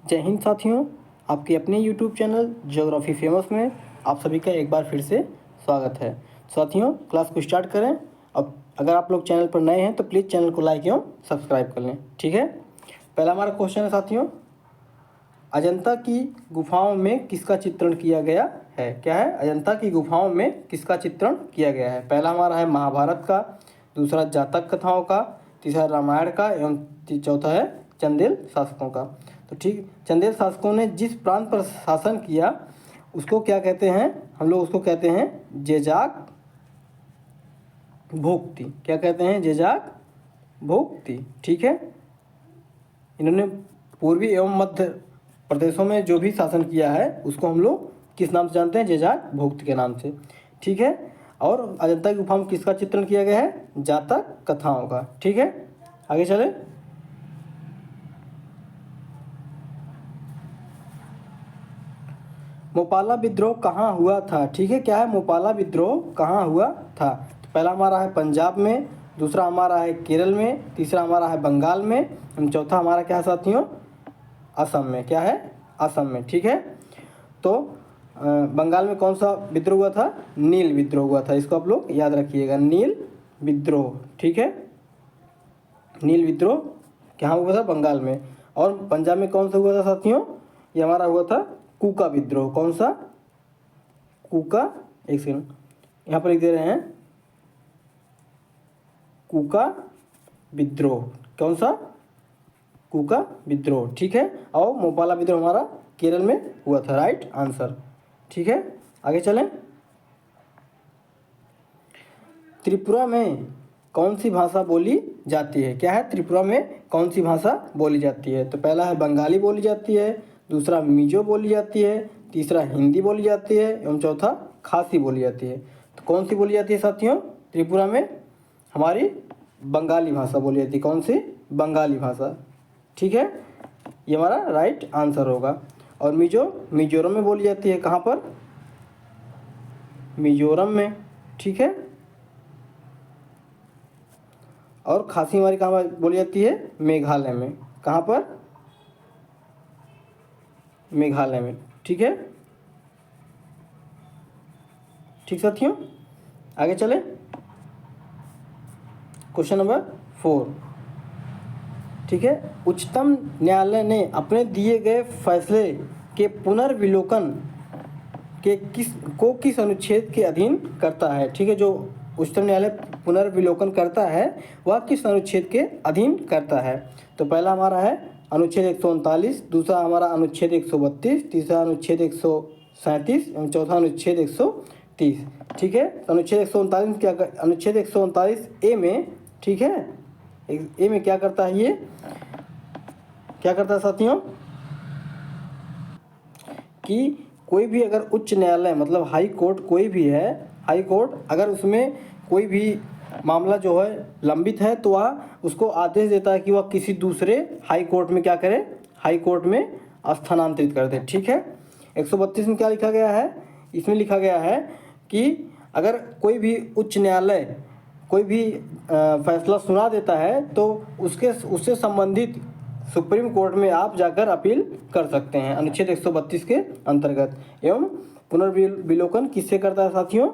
जय हिंद साथियों, आपके अपने यूट्यूब चैनल ज्योग्राफी फेमस में आप सभी का एक बार फिर से स्वागत है। साथियों, क्लास को स्टार्ट करें। अब अगर आप लोग चैनल पर नए हैं तो प्लीज़ चैनल को लाइक एवं सब्सक्राइब कर लें। ठीक है, पहला हमारा क्वेश्चन है साथियों, अजंता की गुफाओं में किसका चित्रण किया गया है? क्या है? अजंता की गुफाओं में किसका चित्रण किया गया है? पहला हमारा है महाभारत का, दूसरा जातक कथाओं का, तीसरा रामायण का एवं चौथा है चंदेल शासकों का। तो ठीक, चंदेल शासकों ने जिस प्रांत पर शासन किया उसको क्या कहते हैं? हम लोग उसको कहते हैं जेजाक भोक्ति। क्या कहते हैं? जेजाक भोक्ति। ठीक है, इन्होंने पूर्वी एवं मध्य प्रदेशों में जो भी शासन किया है उसको हम लोग किस नाम से जानते हैं? जेजाक भोक्ति के नाम से। ठीक है, और अजंता की गुफा में किसका चित्रण किया गया है? जातक कथाओं का। ठीक है, आगे चले। मोपाला विद्रोह कहाँ हुआ था? ठीक है, क्या है? मोपाला विद्रोह कहाँ हुआ था? तो पहला हमारा है पंजाब में, दूसरा हमारा है केरल में, तीसरा हमारा है बंगाल में, चौथा हमारा क्या है साथियों? असम में। क्या है? असम में। ठीक है, तो बंगाल में कौन सा विद्रोह हुआ था? नील विद्रोह हुआ था। इसको आप लोग याद रखिएगा, नील विद्रोह। ठीक है, नील विद्रोह कहाँ हुआ था? बंगाल में। और पंजाब में कौन सा हुआ था साथियों? ये हमारा हुआ था कूका विद्रोह। कौन सा? कूका, एक सेकंड यहाँ पर लिख दे रहे हैं, कूका विद्रोह। कौन सा? कूका विद्रोह। ठीक है, और मोपाला विद्रोह हमारा केरल में हुआ था। Right answer. ठीक है, आगे चलें। त्रिपुरा में कौन सी भाषा बोली जाती है? क्या है? त्रिपुरा में कौन सी भाषा बोली जाती है? तो पहला है बंगाली बोली जाती है, दूसरा मिजो बोली जाती है, तीसरा हिंदी बोली जाती है एवं चौथा खासी बोली जाती है। तो कौन सी बोली जाती है साथियों? त्रिपुरा में हमारी बंगाली भाषा बोली जाती है। कौन सी? बंगाली भाषा। ठीक है, ये हमारा राइट आंसर होगा। और मिजोरम में बोली जाती है। कहाँ पर? मिजोरम में। ठीक है, और खासी हमारी कहाँ बोली जाती है? मेघालय में। कहाँ पर? मेघालय में। ठीक है, ठीक साथियों, आगे चले। Question number 4। ठीक है, उच्चतम न्यायालय ने अपने दिए गए फैसले के पुनर्विलोकन के किस अनुच्छेद के अधीन करता है? ठीक है, जो उच्चतम न्यायालय पुनर्विलोकन करता है वह किस अनुच्छेद के अधीन करता है? तो पहला हमारा है अनुच्छेद 139, दूसरा हमारा अनुच्छेद 132, तीसरा अनुच्छेद 137 एवं चौथा अनुच्छेद 130। ठीक है, तो अनुच्छेद 139 क्या अनुच्छेद 139 ए में, ठीक है, ए में क्या करता है? ये क्या करता है साथियों? कि कोई भी अगर उच्च न्यायालय मतलब हाई कोर्ट कोई भी है, हाई कोर्ट अगर उसमें कोई भी मामला जो है लंबित है तो वह उसको आदेश देता है कि वह किसी दूसरे हाई कोर्ट में क्या करे? हाई कोर्ट में स्थानांतरित कर दे। ठीक है, 132 में क्या लिखा गया है? इसमें लिखा गया है कि अगर कोई भी उच्च न्यायालय कोई भी फैसला सुना देता है तो उससे संबंधित सुप्रीम कोर्ट में आप जाकर अपील कर सकते हैं अनुच्छेद 132 के अंतर्गत। एवं पुनर्विलोकन किससे करता है साथियों?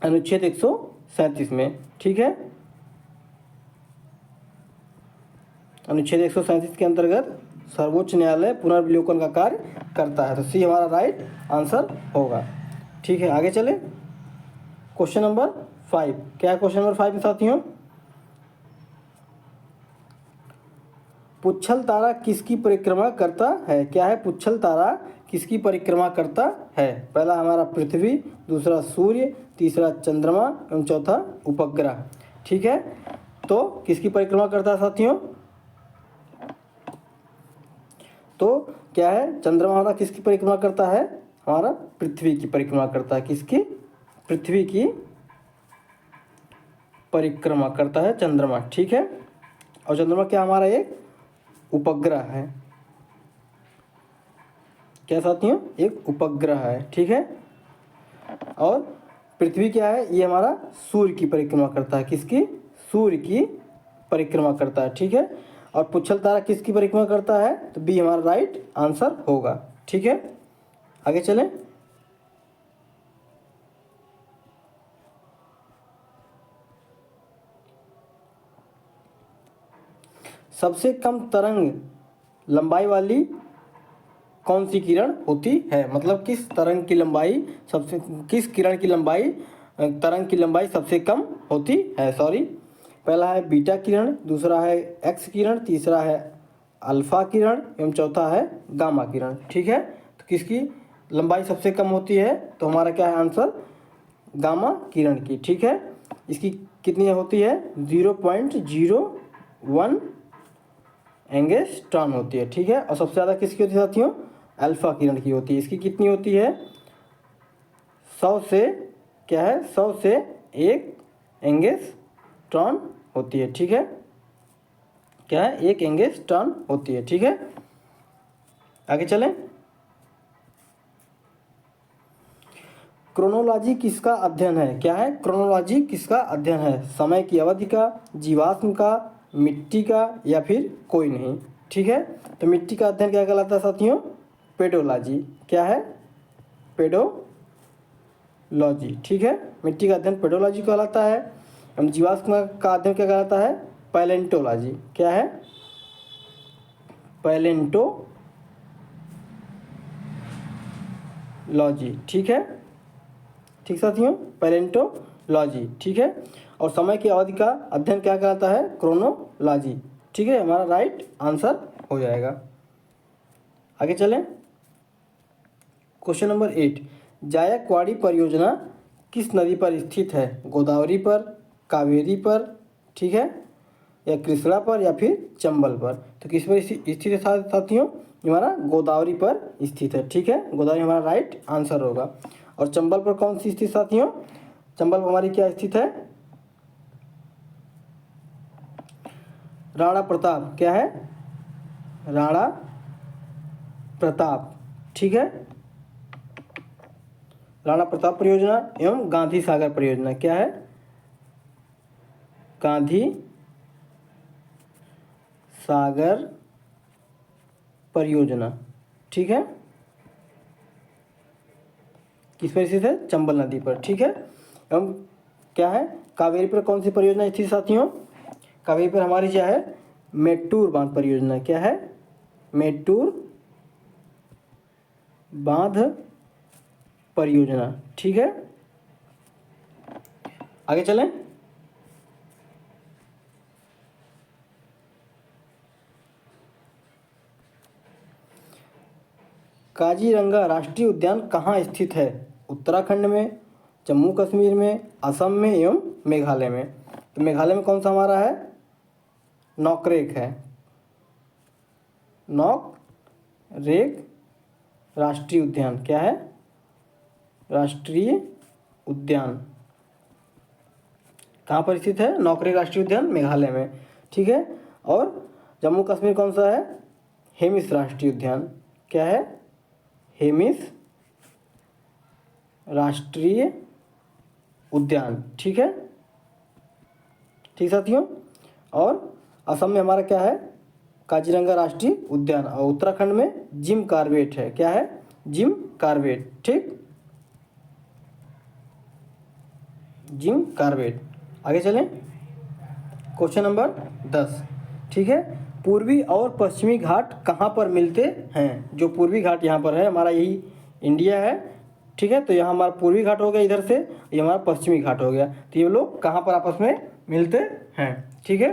अनुच्छेद 137 में। ठीक है, अनुच्छेद 137 के अंतर्गत सर्वोच्च न्यायालय पुनर्विलोकन का कार्य करता है। तो सी हमारा राइट आंसर होगा। ठीक है, आगे चले। Question number 5। क्या है क्वेश्चन नंबर 5 में साथियों? पुच्छल तारा किसकी परिक्रमा करता है? क्या है? पुच्छल तारा किसकी परिक्रमा करता है? पहला हमारा पृथ्वी, दूसरा सूर्य, तीसरा चंद्रमा एवं चौथा उपग्रह। ठीक है, तो किसकी परिक्रमा करता है साथियों? तो क्या है? चंद्रमा हमारा किसकी परिक्रमा करता है? हमारा पृथ्वी की परिक्रमा करता है। किसकी? पृथ्वी की परिक्रमा करता है चंद्रमा। ठीक है, और चंद्रमा क्या हमारा एक उपग्रह है। क्या साथियों? एक उपग्रह है। ठीक है, और पृथ्वी क्या है? ये हमारा सूर्य की परिक्रमा करता है। किसकी? सूर्य की परिक्रमा करता है। ठीक है, और पुच्छल तारा किसकी परिक्रमा करता है? तो बी हमारा राइट आंसर होगा। ठीक है, आगे चलें। सबसे कम तरंग लंबाई वाली कौन सी किरण होती है? मतलब किस तरंग की लंबाई सबसे, किस किरण की लंबाई, तरंग की लंबाई सबसे कम होती है? सॉरी, पहला है बीटा किरण, दूसरा है एक्स किरण, तीसरा है अल्फा किरण एवं चौथा है गामा किरण। ठीक है, तो किसकी लंबाई सबसे कम होती है? तो हमारा क्या है आंसर? गामा किरण की। ठीक है, इसकी कितनी होती है? 0.01 एंगस्ट्रॉम होती है। ठीक है, और सबसे ज़्यादा किसकी होती है साथियों? अल्फा किरण की होती है। इसकी कितनी होती है? 100 से क्या है, 100 से 1 एंगस्ट्रॉम होती है। ठीक है, क्या है? 1 एंगस्ट्रॉम होती है। ठीक है, आगे चलें। क्रोनोलॉजी किसका अध्ययन है? क्या है? क्रोनोलॉजी किसका अध्ययन है? समय की अवधि का, जीवाश्म का, मिट्टी का, या फिर कोई नहीं। ठीक है, तो मिट्टी का अध्ययन क्या कहलाता है साथियों? पेडोलॉजी। क्या है? पेडोलॉजी। ठीक है, मिट्टी का अध्ययन पेडोलॉजी कहलाता है। हम जीवाश्म का अध्ययन क्या कहलाता है? पैलेंटोलॉजी। क्या है? पैलेंटोलॉजी। ठीक है, ठीक साथियों, पैलेंटोलॉजी। ठीक है, और समय की अवधि का अध्ययन क्या कहलाता है? क्रोनोलॉजी। ठीक है, हमारा राइट आंसर हो जाएगा। आगे चलें। क्वेश्चन नंबर 8, जायकवाड़ी परियोजना किस नदी पर स्थित है? गोदावरी पर, कावेरी पर, ठीक है, या कृष्णा पर, या फिर चंबल पर? तो किस पर स्थित है साथियों? हमारा गोदावरी पर स्थित है। ठीक है, गोदावरी हमारा राइट आंसर होगा। और चंबल पर कौन सी स्थित साथियों? चंबल पर हमारी क्या स्थित है? राणा प्रताप। क्या है? राणा प्रताप। ठीक है, राणा प्रताप परियोजना एवं गांधी सागर परियोजना। क्या है? गांधी सागर परियोजना। ठीक है, किस पर स्थित है? चंबल नदी पर। ठीक है, एवं क्या है? कावेरी पर कौन सी परियोजना स्थित साथियों? कावेरी पर हमारी क्या है? मेट्टूर बांध परियोजना। क्या है? मेट्टूर बांध परियोजना। ठीक है, आगे चलें। काजीरंगा राष्ट्रीय उद्यान कहाँ स्थित है? उत्तराखंड में, जम्मू कश्मीर में, असम में एवं मेघालय में। तो मेघालय में कौन सा हमारा है? नोकरेक है। नोकरेक राष्ट्रीय उद्यान। क्या है? राष्ट्रीय उद्यान कहाँ पर स्थित है? नोकरेक राष्ट्रीय उद्यान मेघालय में। ठीक है, और जम्मू कश्मीर कौन सा है? हेमिस राष्ट्रीय उद्यान। क्या है? हेमिस राष्ट्रीय उद्यान। ठीक है, ठीक साथियों, और असम में हमारा क्या है? काजीरंगा राष्ट्रीय उद्यान। और उत्तराखंड में जिम कार्बेट है। क्या है? Jim Corbett. ठीक, जिम कार्बेट। आगे चलें। Question number 10। ठीक है, पूर्वी और पश्चिमी घाट कहाँ पर मिलते हैं? जो पूर्वी घाट यहाँ पर है, हमारा यही इंडिया है। ठीक है, तो यहाँ हमारा पूर्वी घाट हो गया इधर से, ये हमारा पश्चिमी घाट हो गया। तो ये लोग कहाँ पर आपस में मिलते हैं? ठीक है,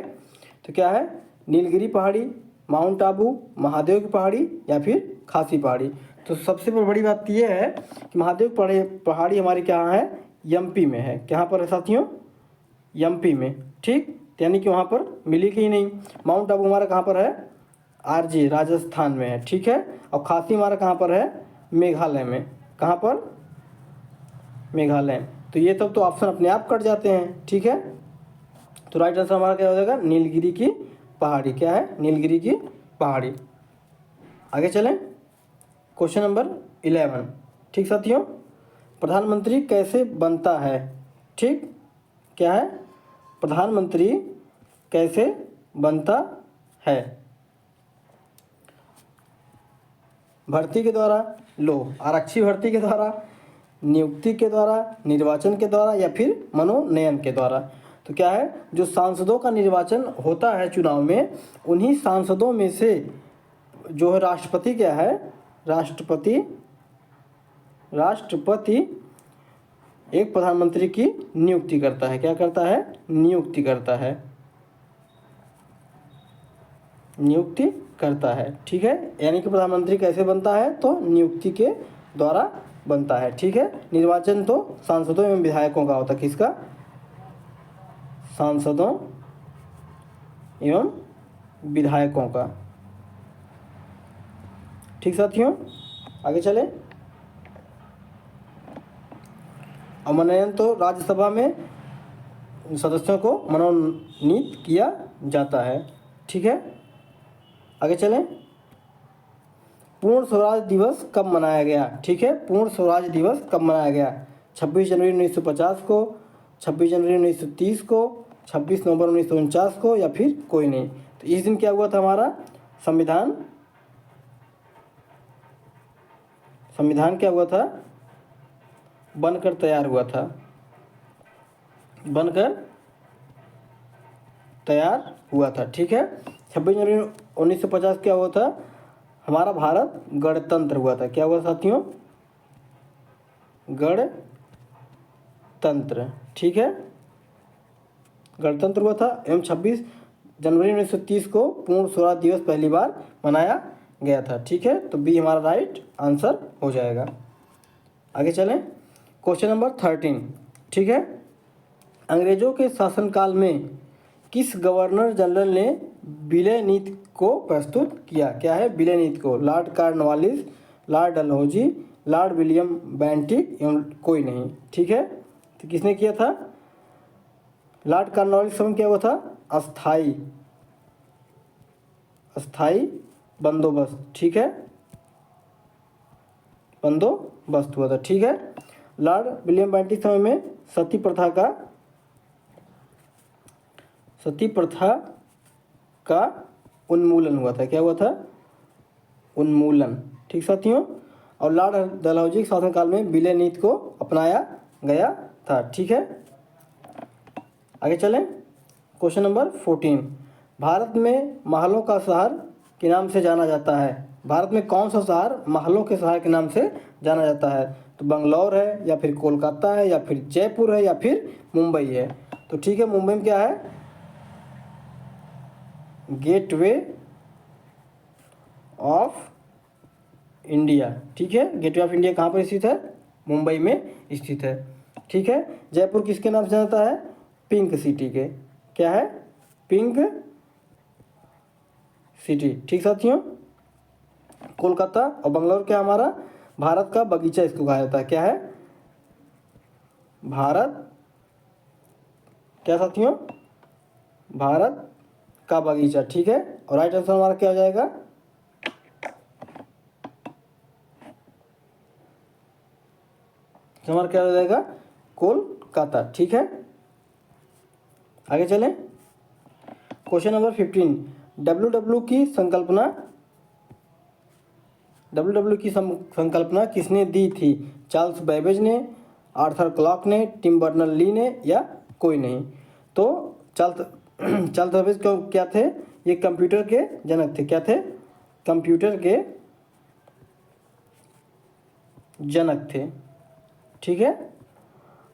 तो क्या है? नीलगिरी पहाड़ी, माउंट आबू, महादेव की पहाड़ी, या फिर खासी पहाड़ी। तो सबसे बड़ी बात यह है कि महादेव पहाड़ी हमारी कहाँ है? एमपी में है। कहाँ पर है साथियों? एमपी में। ठीक, यानी कि वहाँ पर मिलेगी ही नहीं। माउंट आबू हमारा कहाँ पर है? आरजे राजस्थान में है। ठीक है, और खासी हमारा कहाँ पर है? मेघालय में। कहाँ पर? मेघालय। तो ये सब तो ऑप्शन अपने आप कट जाते हैं। ठीक है, तो राइट आंसर हमारा क्या हो जाएगा? नीलगिरी की पहाड़ी। क्या है? नीलगिरी की पहाड़ी। आगे चलें। Question number 11। ठीक साथियों, प्रधानमंत्री कैसे बनता है? ठीक, क्या है? प्रधानमंत्री कैसे बनता है। भर्ती के द्वारा, लो आरक्षी भर्ती के द्वारा, नियुक्ति के द्वारा, निर्वाचन के द्वारा या फिर मनोनयन के द्वारा। तो क्या है, जो सांसदों का निर्वाचन होता है चुनाव में, उन्हीं सांसदों में से जो है राष्ट्रपति क्या है, राष्ट्रपति एक प्रधानमंत्री की नियुक्ति करता है। क्या करता है, नियुक्ति करता है, नियुक्ति करता है। ठीक है, यानी कि प्रधानमंत्री कैसे बनता है, तो नियुक्ति के द्वारा बनता है। ठीक है, निर्वाचन तो सांसदों एवं विधायकों का होता है। किसका, सांसदों एवं विधायकों का। ठीक साथियों, आगे चले। और मनोनयन तो राज्यसभा में सदस्यों को मनोनीत किया जाता है। ठीक है, आगे चलें। पूर्ण स्वराज दिवस कब मनाया गया। ठीक है, पूर्ण स्वराज दिवस कब मनाया गया, 26 जनवरी 1950 को, 26 जनवरी 1930 को, 26 नवंबर 1949 को या फिर कोई नहीं। तो इस दिन क्या हुआ था, हमारा संविधान क्या हुआ था, बनकर तैयार हुआ था, बनकर तैयार हुआ था। ठीक है, 26 जनवरी 1950 क्या हुआ था, हमारा भारत गणतंत्र हुआ था। क्या हुआ साथियों, गणतंत्र। ठीक है, गणतंत्र हुआ था। एवं 26 जनवरी 1930 को पूर्ण स्वराज दिवस पहली बार मनाया गया था। ठीक है, तो बी हमारा राइट आंसर हो जाएगा। आगे चलें, क्वेश्चन नंबर 13। ठीक है, अंग्रेजों के शासनकाल में किस गवर्नर जनरल ने विलय नीति को प्रस्तुत किया। क्या है, विलय नीति को, Lord Cornwallis, Lord Dalhousie, Lord William Bentinck एवं कोई नहीं। ठीक है, तो किसने किया था, लॉर्ड कॉर्नवालिस समय क्या हुआ था, अस्थाई बंदोबस्त। ठीक है, बंदोबस्त हुआ था। ठीक है, लॉर्ड विलियम बेंटिक समय में सती प्रथा का उन्मूलन हुआ था। क्या हुआ था, उन्मूलन। ठीक साथियों, और लॉर्ड डलहौजी के शासनकाल में विलय नीति को अपनाया गया था। ठीक है, आगे चलें। क्वेश्चन नंबर 14, भारत में महलों का शहर के नाम से जाना जाता है। भारत में कौन सा शहर महलों के शहर के नाम से जाना जाता है, तो बंगलौर है या फिर कोलकाता है या फिर जयपुर है या फिर मुंबई है। तो ठीक है, मुंबई में क्या है, गेटवे ऑफ इंडिया। ठीक है, गेटवे ऑफ इंडिया कहाँ पर स्थित है, मुंबई में स्थित है। ठीक है, जयपुर किसके नाम से जाता है, पिंक सिटी के। क्या है, पिंक सिटी। ठीक साथियों, कोलकाता और बंगलौर क्या हमारा भारत का बगीचा इसको कहा जाता है। क्या है, भारत, क्या साथियों, भारत का बगीचा। ठीक है, और राइट आंसर हमारा क्या हो जाएगा, हमारा क्या हो जाएगा, कोलकाता। ठीक है, आगे चलें। क्वेश्चन नंबर 15, डब्ल्यू की संकल्पना किसने दी थी, चार्ल्स बेबेज ने, आर्थर क्लॉक ने, टिम बर्नर ली ने या कोई नहीं। तो चार्ल्स बेबेज क्या थे, ये कंप्यूटर के जनक थे। क्या थे, कंप्यूटर के जनक थे। ठीक है,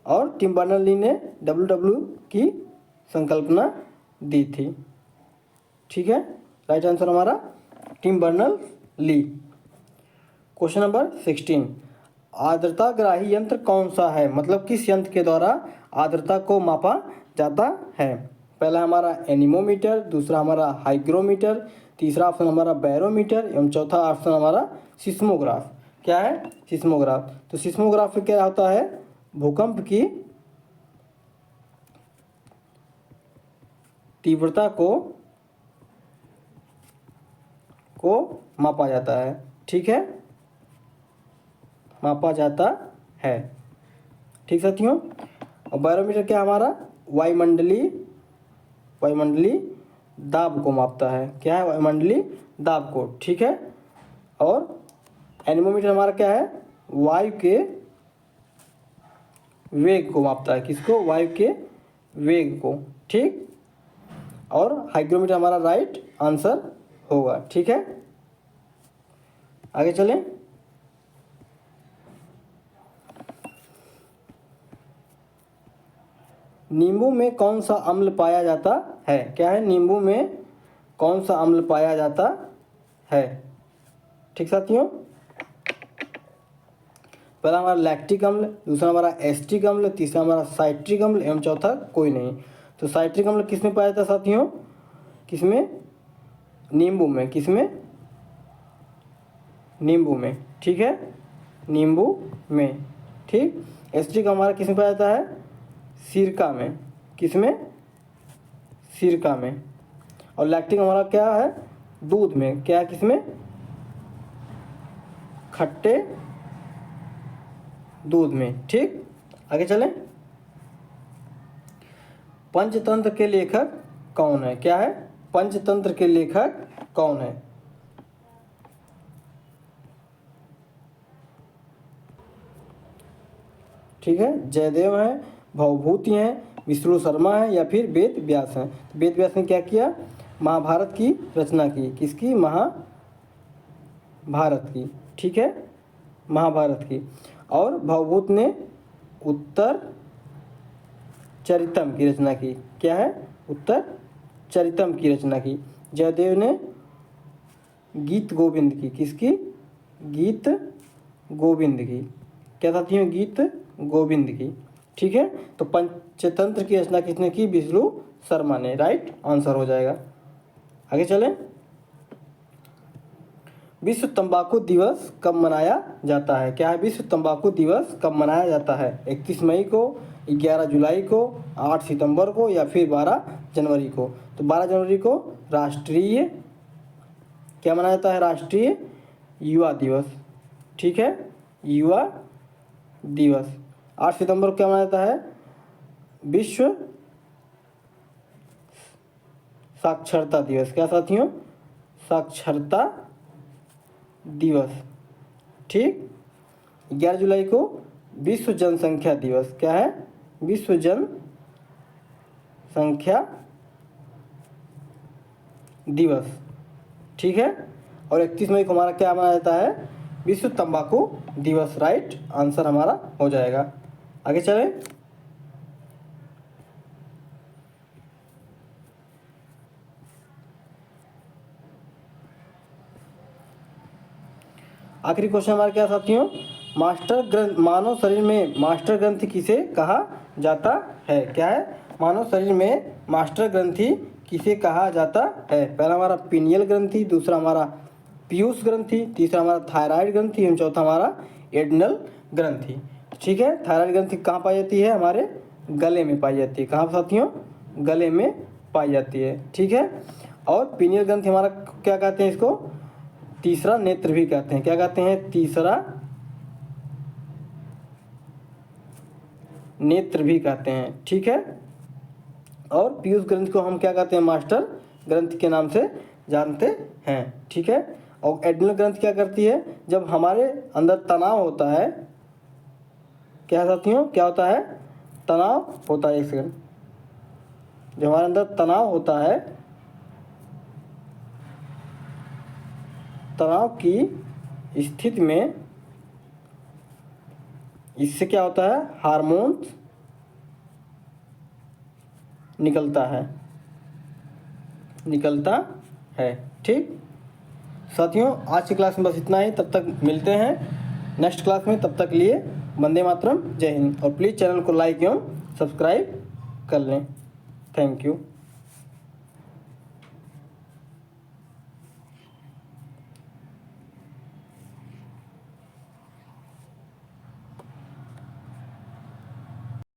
और टिम बर्नर ली ने डब्ल्यू की संकल्पना दी थी। ठीक है, राइट आंसर हमारा Tim Berners Lee. Question number 16, आर्द्रताग्राही यंत्र कौन सा है, मतलब किस यंत्र के द्वारा आर्द्रता को मापा जाता है। पहला हमारा एनीमोमीटर, दूसरा हमारा हाइग्रोमीटर, तीसरा ऑप्शन हमारा बैरोमीटर एवं चौथा ऑप्शन हमारा सिस्मोग्राफ। क्या है, सिस्मोग्राफ। तो सिस्मोग्राफ में क्या होता है, भूकंप की तीव्रता को मापा जाता है। ठीक है, मापा जाता है। ठीक साथियों, और बैरोमीटर क्या हमारा वायुमंडलीय दाब को मापता है। क्या है? वायुमंडलीय दाब को। ठीक है। और एनेमोमीटर हमारा क्या है? वायु के वेग को मापता है। किसको? वायु के वेग को। ठीक। और हाइग्रोमीटर हमारा राइट आंसर होगा। ठीक है। आगे चलें। नींबू में कौन सा अम्ल पाया जाता है? क्या है? नींबू में कौन सा अम्ल पाया जाता है? ठीक साथियों। पहला हमारा लैक्टिक अम्ल, दूसरा हमारा एस्टिक अम्ल, तीसरा हमारा साइट्रिक अम्ल एवं चौथा कोई नहीं। तो साइट्रिक अम्ल किसमें पाया जाता है साथियों? किसमें? नींबू में। किसमें? नींबू में। ठीक है। नींबू में। ठीक। एस्टिक हमारा किसमें पाया जाता है? सिरका में। किसमें? सिरका में। और लैक्टिक हमारा क्या है? दूध में। क्या है? किसमें? खट्टे दूध में। ठीक। आगे चलें। पंचतंत्र के लेखक कौन है? क्या है? पंचतंत्र के लेखक कौन है? ठीक है। जयदेव है, भवभूति हैं, विष्णु शर्मा है या फिर वेद व्यास हैं। वेद व्यास ने क्या किया? महाभारत की रचना की। किसकी? महाभारत की। ठीक है। महाभारत की। और भवभूत ने उत्तर चरितम की रचना की। क्या है? उत्तर चरितम की रचना की। जयदेव ने गीत गोविंद की। किसकी? गीत गोविंद की। क्या साथियों? गीत गोविंद की। ठीक है। तो पंचतंत्र की रचना किसने की? विष्णु शर्मा ने। राइट आंसर हो जाएगा। आगे चलें। विश्व तंबाकू दिवस कब मनाया जाता है? क्या है? विश्व तंबाकू दिवस कब मनाया जाता है? 31 मई को, 11 जुलाई को, 8 सितंबर को या फिर 12 जनवरी को? तो 12 जनवरी को राष्ट्रीय क्या मनाया जाता है? राष्ट्रीय युवा दिवस। ठीक है। युवा दिवस। 8 सितंबर को क्या मनाया जाता है? विश्व साक्षरता दिवस। क्या साथियों? साक्षरता दिवस। ठीक। 11 जुलाई को विश्व जनसंख्या दिवस। क्या है? विश्व जनसंख्या दिवस। ठीक है। और 31 मई को हमारा क्या मनाया जाता है? विश्व तंबाकू दिवस। राइट आंसर हमारा हो जाएगा। आगे चलें। आखिरी क्वेश्चन हमारा क्या साथियों? मानव शरीर में मास्टर ग्रंथि किसे कहा जाता है? क्या है? मानव शरीर में मास्टर ग्रंथि किसे कहा जाता है? पहला हमारा पीनियल ग्रंथि, दूसरा हमारा पीयूष ग्रंथि, तीसरा हमारा थायराइड ग्रंथि एवं चौथा हमारा एड्रिनल ग्रंथि। ठीक है। थायराइड ग्रंथि कहाँ पाई जाती है? हमारे गले में पाई जाती है। कहाँ साथियों? गले में पाई जाती है। ठीक है। और पीनियल ग्रंथि हमारा क्या कहते हैं? इसको तीसरा नेत्र भी कहते हैं। क्या कहते हैं? तीसरा नेत्र भी कहते हैं। ठीक है। और पीयूष ग्रंथि को हम क्या कहते हैं? मास्टर ग्रंथि के नाम से जानते हैं। ठीक है। और एड्रिनल ग्रंथि क्या करती है? जब हमारे अंदर तनाव होता है, क्या साथियों? क्या होता है? तनाव होता है। एक सेकंड। जब हमारे अंदर तनाव होता है, तनाव की स्थिति में इससे क्या होता है? हार्मोन्स निकलता है। ठीक साथियों, आज की क्लास में बस इतना ही। तब तक मिलते हैं नेक्स्ट क्लास में। तब तक लिए वंदे मातरम, जय हिंद। और प्लीज़ चैनल को लाइक एवं सब्सक्राइब कर लें। Thank you.